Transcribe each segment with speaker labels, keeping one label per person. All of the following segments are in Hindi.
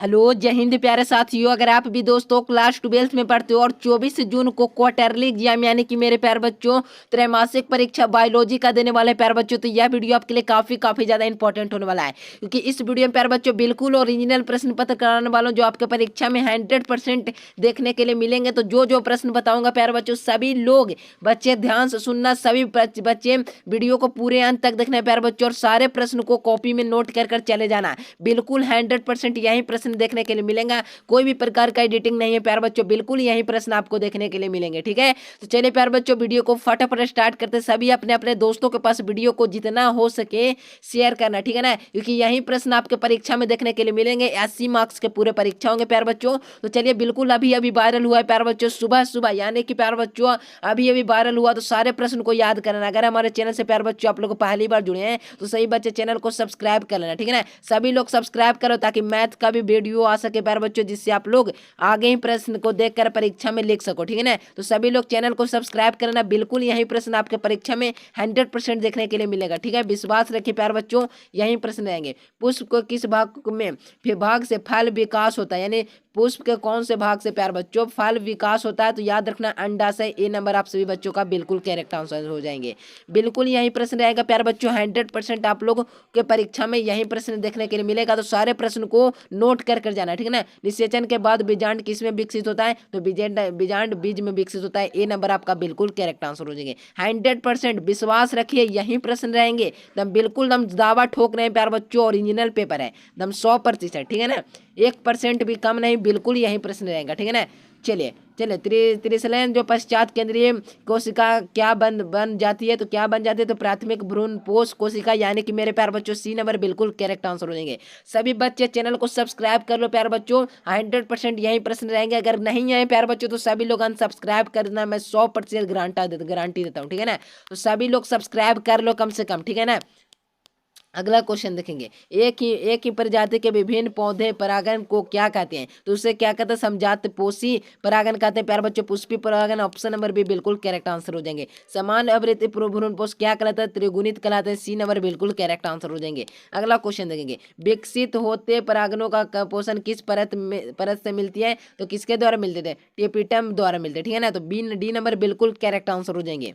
Speaker 1: हेलो, जय हिंद प्यारे साथियों। अगर आप भी दोस्तों क्लास 12th में पढ़ते हो और 24 जून को क्वार्टरली एग्जाम यानी कि मेरे प्यारे बच्चों त्रैमासिक परीक्षा बायोलॉजी का देने वाले प्यारे बच्चों, तो यह वीडियो आपके लिए काफी ज्यादा इंपॉर्टेंट होने वाला है, क्योंकि इस वीडियो में प्यारे बच्चों बिल्कुल ओरिजिनल प्रश्न पत्र कराने वालों जो आपके परीक्षा में 100% देखने के लिए मिलेंगे। तो जो जो प्रश्न बताऊंगा प्यारे बच्चों, सभी लोग बच्चे ध्यान से सुनना, सभी बच्चे वीडियो को पूरे अंत तक देखना है प्यारे बच्चों, और सारे प्रश्न को कॉपी में नोट कर कर चले जाना। बिल्कुल 100% यही प्रश्न देखने के लिए मिलेगा, कोई भी प्रकार का एडिटिंग नहीं है प्यारे बच्चों, बिल्कुल यही प्रश्न आपको देखने के लिए मिलेंगे। ठीक है, तो चलिए प्यारे बच्चों वीडियो को फटाफट स्टार्ट करते। सभी अपने अपने दोस्तों के पास वीडियो को जितना हो सके शेयर करना, ठीक है ना, क्योंकि यही प्रश्न आपके परीक्षा में देखने के लिए मिलेंगे। 80 मार्क्स के पूरे परीक्षा होंगे प्यारे बच्चों। तो चलिए, बिल्कुल अभी अभी वायरल हुआ है प्यारे बच्चों, सुबह सुबह यानी कि प्यारे बच्चों अभी अभी वायरल हुआ, तो सारे प्रश्न को याद करना। अगर हमारे चैनल से प्यारे बच्चों आप लोग पहली बार जुड़े हैं तो सही बच्चे चैनल को सब्सक्राइब कर लेना, ठीक है ना। सभी लोग सब्सक्राइब करो ताकि मैथ का भी वीडियो आ सके प्यारे बच्चों, जिससे आप लोग आगे ही प्रश्न को देखकर परीक्षा में लिख सको, ठीक है ना। तो सभी लोग चैनल को सब्सक्राइब करना, बिल्कुल यही प्रश्न आपके परीक्षा में 100% देखने के लिए मिलेगा, ठीक है। विश्वास रखिए प्यारे बच्चों, यही प्रश्न रहेंगे। पुष्प को किस भाग में विभाग से फल विकास होता है, यानी पुष्प के कौन से भाग से प्यारे बच्चों फल विकास होता है, तो याद रखना अंडाशय। ए नंबर आप सभी बच्चों का बिल्कुल करेक्ट आंसर हो जाएंगे। बिल्कुल यही प्रश्न रहेगा प्यारे बच्चों, 100% आप लोग के परीक्षा में यही प्रश्न देखने के लिए मिलेगा। तो सारे प्रश्न को नोट कर कर जाना, ठीक है ना। निषेचन के बाद बीजांड किस में विकसित होता है, तो बीजांड बीज में विकसित होता है। ए नंबर आपका बिल्कुल करेक्ट आंसर हो जाएंगे। 100% विश्वास रखिए, यही प्रश्न रहेंगे। दम बिल्कुल दम दावा ठोक रहे हैं प्यारे बच्चों, ओरिजिनल पेपर है दम 100%, ठीक है ना। 1% भी कम नहीं, बिल्कुल यही प्रश्न रहेगा, ठीक है ना। चलिए चलिए, त्रिशलन जो पश्चात केंद्रीय कोशिका क्या बन जाती है, तो क्या बन जाती है, तो प्राथमिक भ्रूण पोष कोशिका, यानी कि मेरे प्यारे बच्चों सी नंबर बिल्कुल करेक्ट आंसर हो जाएंगे। सभी बच्चे चैनल को सब्सक्राइब कर लो प्यारे बच्चों, 100% यही प्रश्न रहेंगे। अगर नहीं है प्यारे बच्चों तो सभी लोग अनसब्सक्राइब करना, मैं 100% गारंटी देता हूँ, ठीक है ना। तो सभी लोग सब्सक्राइब कर लो कम से कम, ठीक है ना। अगला क्वेश्चन देखेंगे, एक ही प्रजाति के विभिन्न पौधे परागण को क्या कहते हैं, तो उसे क्या कहते हैं, समजात पोषी परागण कहते हैं प्यारे बच्चों। पुष्पी परागण ऑप्शन नंबर बी बिल्कुल करेक्ट आंसर हो जाएंगे। समान आवृत्ति भ्रूण पोष क्या कहलाता है, त्रिगुणित कहलाते हैं। सी नंबर बिल्कुल करेक्ट आंसर हो जाएंगे। अगला क्वेश्चन देखेंगे, विकसित होते परागणों का पोषण किस परत से मिलती है, तो किसके द्वारा मिलते थे, टेपिटम द्वारा मिलते, ठीक है ना। तो डी नंबर बिल्कुल करेक्ट आंसर हो जाएंगे।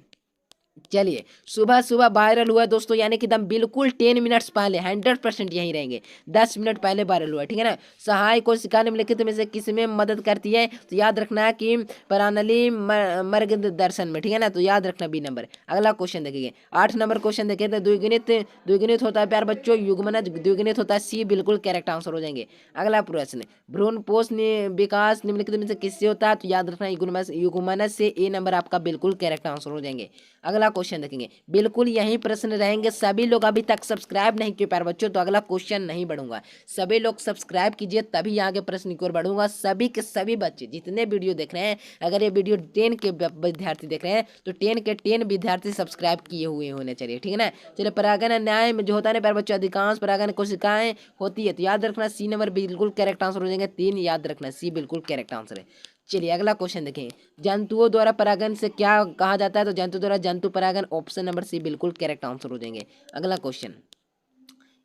Speaker 1: चलिए, सुबह सुबह वायरल हुआ दोस्तों, यानी कि दम बिल्कुल 10 मिनट्स पहले, 100% यही रहेंगे। 10 मिनट पहले वायरल हुआ, ठीक है ना। सहाय कोशिका निम्नलिखित में से किस में मदद करती है, तो याद रखना कि प्रणाली मर्ग दर्शन में, ठीक है ना। तो याद रखना बी नंबर। अगला क्वेश्चन देखेंगे, 8 नंबर क्वेश्चन देखें, तो द्विगुणित होता है प्यार बच्चों, युग्मनज द्विगुणित होता है। सी बिल्कुल करेक्ट आंसर हो जाएंगे। अगला प्रश्न, भ्रूण पोष विकास निम्नलिखित में से किससे होता है, तो याद रखना युग्मनज से। ए नंबर आपका बिल्कुल करेक्ट आंसर हो जाएंगे। अगला क्वेश्चन देखेंगे, बिल्कुल यही प्रश्न रहेंगे। सभी लोग अभी तक सब्सक्राइब नहीं किए प्यारे बच्चों, तो अगला क्वेश्चन नहीं बढ़ूंगा। सभी लोग सब्सक्राइब कीजिए, तभी आगे प्रश्न की ओर बढ़ूंगा। सभी के सभी बच्चे जितने वीडियो देख रहे हैं, अगर ये वीडियो 10 के विद्यार्थी देख रहे हैं तो 10 के 10 विद्यार्थी सब्सक्राइब किए हुए होने चाहिए, ठीक है ना। चलिए, परागण न्याय में जो होता है ना प्यारे बच्चों, अधिकांश परागण कोशिकाएं होती है, तो याद रखना सी नंबर बिल्कुल करेक्ट आंसर हो जाएंगे। 3 याद रखना, सी बिल्कुल करेक्ट आंसर है। चलिए, अगला क्वेश्चन देखें, जंतुओं द्वारा परागण से क्या कहा जाता है, तो जंतु द्वारा जंतु परागण। ऑप्शन नंबर सी बिल्कुल करेक्ट आंसर हो जाएंगे। अगला क्वेश्चन,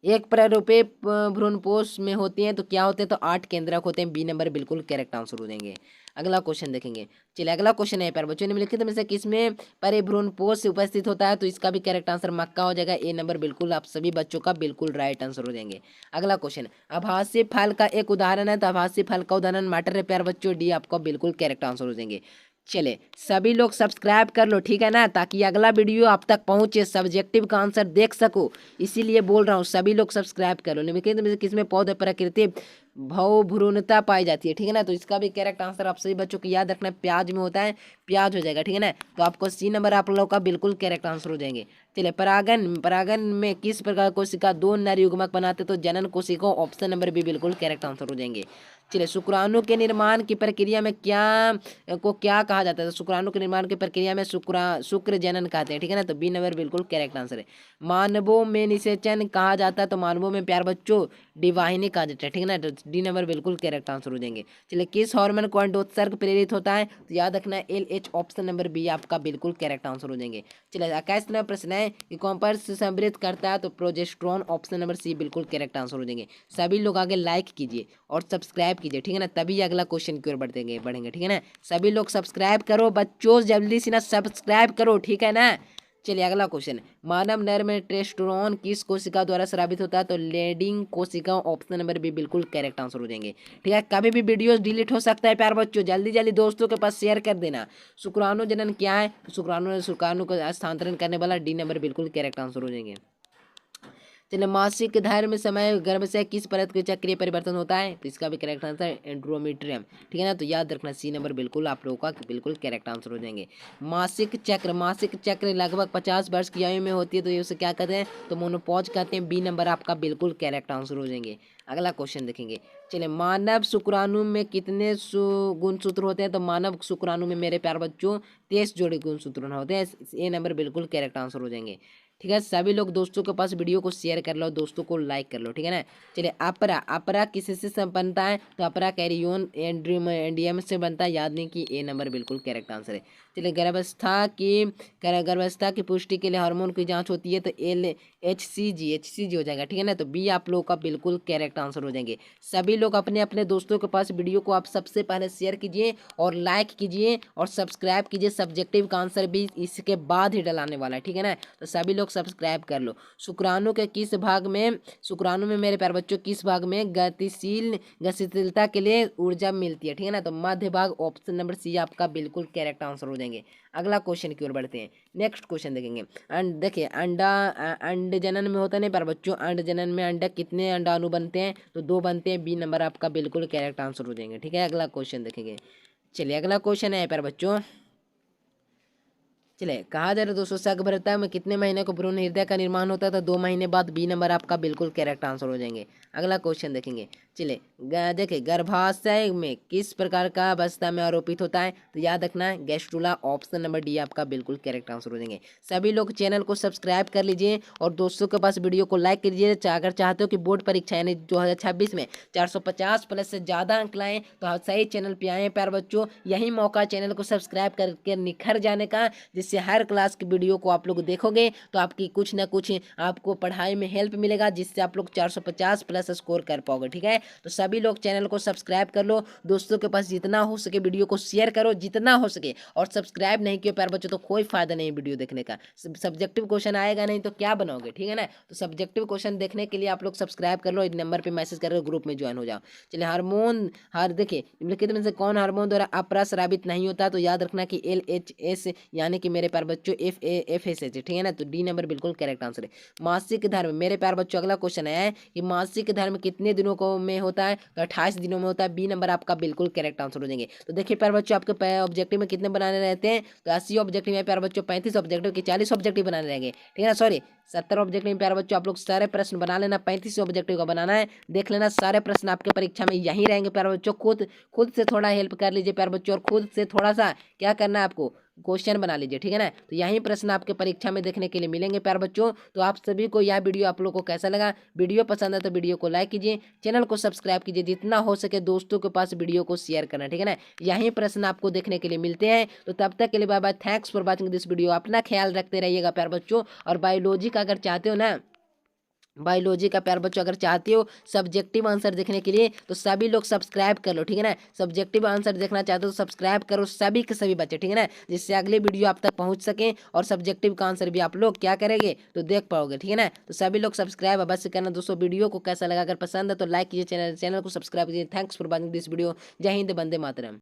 Speaker 1: एक प्रारूपे भ्रूणपोष में होती हैं तो क्या होते हैं, तो 8 केंद्रक होते हैं। बी नंबर बिल्कुल करेक्ट आंसर हो जाएंगे। अगला क्वेश्चन देखेंगे, चलिए अगला क्वेश्चन है प्यारे बच्चों, निम्नलिखित में से किसमें परिभ्रूणपोष उपस्थित होता है, तो इसका भी करेक्ट आंसर मक्का हो जाएगा। ए नंबर बिल्कुल आप सभी बच्चों का बिल्कुल राइट आंसर हो जाएंगे। अगला क्वेश्चन, आभासी फल का एक उदाहरण है, तो आभासी फल का उदाहरण मटर है प्यारे बच्चों। डी आपका बिल्कुल करेक्ट आंसर हो जाएंगे। चले, सभी लोग सब्सक्राइब कर लो, ठीक है ना, ताकि अगला वीडियो आप तक पहुंचे, सब्जेक्टिव का आंसर देख सको, इसीलिए बोल रहा हूँ। सभी लोग सब्सक्राइब कर लो। निम्नलिखित में से किसमें पौधे प्रकृति भ्रूणता पाई जाती है, ठीक है ना। तो इसका भी करेक्ट आंसर आप सभी बच्चों को याद रखना है, प्याज में होता है, प्याज हो जाएगा, ठीक है ना। तो आपको सी नंबर आप लोगों का बिल्कुल करेक्ट आंसर हो जाएंगे। चलिए, परागण में किस प्रकार कोशिका दो नर युग्मक बनाते, तो जनन कोशिका। ऑप्शन नंबर बी बिल्कुल करेक्ट आंसर हो जाएंगे। चलिए, शुक्राणु के निर्माण की प्रक्रिया में क्या कहा जाता है, तो शुक्राणु के निर्माण की प्रक्रिया में शुक्र जनन कहते हैं, ठीक है ना। तो बी नंबर बिल्कुल करेक्ट आंसर है। मानवों में निषेचन कहा जाता है, तो मानवों में प्यार बच्चों डी वाहिनी कहा जाता है, ठीक है ना। तो डी नंबर बिल्कुल करेक्ट आंसर हो जाएंगे। चलिए किस हार्मोन को अंडोत्सर्ग प्रेरित होता है, तो याद रखना है LH, ऑप्शन नंबर बी आपका बिल्कुल करेक्ट आंसर हो जाएंगे। चलिए 21वां प्रश्न है कि कौन पर समृद्ध करता है, तो प्रोजेस्टेरोन, ऑप्शन नंबर सी बिल्कुल करेक्ट आंसर हो जाएंगे। सभी लोग आगे लाइक कीजिए और सब्सक्राइब कीजिए, ठीक है ना, तभी अगला क्वेश्चन की ओर बढ़ेंगे, ठीक है ना। सभी लोग सब्सक्राइब करो बच्चों, जल्दी से ना सब्सक्राइब करो, ठीक है ना। चलिए अगला क्वेश्चन, मानव नर में टेस्टोस्टेरोन किस कोशिका द्वारा स्रावित होता है, तो लेडिंग कोशिका, ऑप्शन नंबर बी बिल्कुल करेक्ट आंसर हो जाएंगे, ठीक है। कभी भी वीडियो डिलीट हो सकता है प्यार बच्चों, जल्दी जल्दी दोस्तों के पास शेयर कर देना। शुक्राणु जनन क्या है, शुक्राणु को स्थानांतरण करने वाला, डी नंबर बिल्कुल करेक्ट आंसर हो जाएंगे। चलिए मासिक धर्म समय गर्भाशय किस परत के चक्रीय परिवर्तन होता है, तो इसका भी करेक्ट आंसर एंड्रोमेट्रियम, ठीक है ना। तो याद रखना सी नंबर बिल्कुल आप लोगों का बिल्कुल करेक्ट आंसर हो जाएंगे। मासिक चक्र लगभग 50 वर्ष की आयु में होती है, तो ये उसे क्या कहते हैं, तो मोनोपॉज कहते हैं, बी नंबर आपका बिल्कुल करेक्ट आंसर हो जाएंगे। अगला क्वेश्चन देखेंगे। चलिए मानव शुक्राणु में कितने गुणसूत्र होते हैं, तो मानव शुक्राणु में मेरे प्यार बच्चों 23 जोड़े गुणसूत्र होते हैं, ए नंबर बिल्कुल करेक्ट आंसर हो जाएंगे, ठीक है। सभी लोग दोस्तों के पास वीडियो को शेयर कर लो, दोस्तों को लाइक कर लो, ठीक है ना। चलिए अपरा किससे संपन्नता है, तो अपरा कैरियोन एंडियम से बनता है, याद नहीं कि ए नंबर बिल्कुल करेक्ट आंसर है। चलिए गर्भावस्था की पुष्टि के लिए हार्मोन की जांच होती है, तो HCG हो जाएगा, ठीक है ना। तो बी आप लोगों का बिल्कुल करेक्ट आंसर हो जाएंगे। सभी लोग अपने अपने दोस्तों के पास वीडियो को आप सबसे पहले शेयर कीजिए और लाइक कीजिए और सब्सक्राइब कीजिए। सब्जेक्टिव का आंसर भी इसके बाद ही डलाने वाला है, ठीक है ना। तो सभी लोग सब्सक्राइब कर लो। शुक्राणु में मेरे प्यारे बच्चों किस भाग में गतिशीलता के लिए ऊर्जा मिलती है, ठीक है ना। तो मध्य भाग, ऑप्शन नंबर सी आपका बिल्कुल करेक्ट आंसर हो जाएंगे। अगला क्वेश्चन की ओर बढ़ते हैं, नेक्स्ट क्वेश्चन देखेंगे। देखिए अंड जनन में होता है नहीं प्यारे बच्चों, अंड जनन में अंडा कितने अंडाणु बनते हैं, तो 2 बनते हैं, बी नंबर आपका बिल्कुल करेक्ट आंसर हो जाएंगे, ठीक है। अगला क्वेश्चन देखेंगे। चलिए अगला क्वेश्चन है प्यारे बच्चों, चलिए कहा जा रहा है दोस्तों शकभरता में कितने महीने को भ्रूण हृदय का निर्माण होता है, तो 2 महीने बाद, बी नंबर आपका बिल्कुल करेक्ट आंसर हो जाएंगे। अगला क्वेश्चन देखेंगे। चलिए देखिए गर्भाशय में किस प्रकार का अवस्था में आरोपित होता है, तो याद रखना है गैस्ट्रुला, ऑप्शन नंबर डी आपका बिल्कुल करेक्ट आंसर हो जाएंगे। सभी लोग चैनल को सब्सक्राइब कर लीजिए और दोस्तों के पास वीडियो को लाइक कीजिए। अगर चाहते हो कि बोर्ड परीक्षा यानी 2026 में 450 प्लस से ज़्यादा अंक लाएं, तो आप सही चैनल पे आए प्यार बच्चों, यही मौका चैनल को सब्सक्राइब करके निखर जाने का, जिससे हर क्लास की वीडियो को आप लोग देखोगे तो आपकी कुछ ना कुछ आपको पढ़ाई में हेल्प मिलेगा, जिससे आप लोग 450 प्लस स्कोर कर पाओगे, ठीक है। तो सभी लोग चैनल को सब्सक्राइब कर लो, दोस्तों के पास जितना हो सके वीडियो को शेयर करो जितना हो सके, और सब्सक्राइब नहीं किया प्यार बच्चों तो कोई फायदा नहीं वीडियो देखने का। सब्जेक्टिव क्वेश्चन आएगा नहीं तो क्या बनाओगे, ठीक है ना। तो सब्जेक्टिव क्वेश्चन देखने के लिए आप लोग सब्सक्राइब कर लो, इस नंबर पर मैसेज कर ग्रुप में ज्वाइन हो जाओ। चलिए देखिए निम्नलिखित में से कौन हार्मोन द्वारा अप्रस्रावित नहीं होता, तो याद रखना कि LHS यानी कि मेरे प्यार बच्चों FSH, ठीक है ना। तो डी नंबर बिल्कुल करेक्ट आंसर है। मासिक धर्म मेरे प्यार बच्चों अगला क्वेश्चन है कि मासिक धर्म कितने दिनों को में होता है, तो 28 दिनों में होता है, बी नंबर आपका बिल्कुल करेक्ट आंसर हो जाएंगे। तो देखिए प्यार बच्चों आपके ऑब्जेक्टिव में कितने बनाने रहते हैं, तो 80 ऑब्जेक्टिव में प्यार बच्चों 35 ऑब्जेक्टिव के 40 ऑब्जेक्टिव बनाने रहेंगे, ठीक है ना। सॉरी 70 ऑब्जेक्टिव में प्यार बच्चों आप लोग सारे प्रश्न बना लेना, 35 ऑब्जेक्टिव का बनाना है। देख लेना सारे प्रश्न आपके परीक्षा में यही रहेंगे प्यार बच्चों। खुद से थोड़ा हेल्प कर लीजिए प्यार बच्चों, और खुद से थोड़ा सा क्या करना है आपको, क्वेश्चन बना लीजिए, ठीक है ना। तो यही प्रश्न आपके परीक्षा में देखने के लिए मिलेंगे प्यार बच्चों। तो आप सभी को यह वीडियो आप लोग को कैसा लगा, वीडियो पसंद है तो वीडियो को लाइक कीजिए, चैनल को सब्सक्राइब कीजिए, जितना हो सके दोस्तों के पास वीडियो को शेयर करना, ठीक है ना। यही प्रश्न आपको देखने के लिए मिलते हैं। तो तब तक के लिए bye bye, thanks for watching this video. अपना ख्याल रखते रहिएगा प्यार बच्चों। और बायोलॉजी का अगर चाहते हो ना, बायोलॉजी का प्यार बच्चों अगर चाहते हो सब्जेक्टिव आंसर देखने के लिए, तो सभी लोग सब्सक्राइब कर लो, ठीक है ना। सब्जेक्टिव आंसर देखना चाहते हो तो सब्सक्राइब करो सभी के सभी बच्चे, ठीक है ना, जिससे अगले वीडियो आप तक पहुंच सके और सब्जेक्टिव का आंसर भी आप लोग क्या करेंगे तो देख पाओगे, ठीक है ना। तो सभी लोग सब्सक्राइब अवश्य करना दोस्तों। वीडियो को कैसा लगा, अगर पसंद है तो लाइक कीजिए, चैनल को सब्सक्राइब कीजिए। Thanks for watching this video. जय हिंद, वंदे मातरम।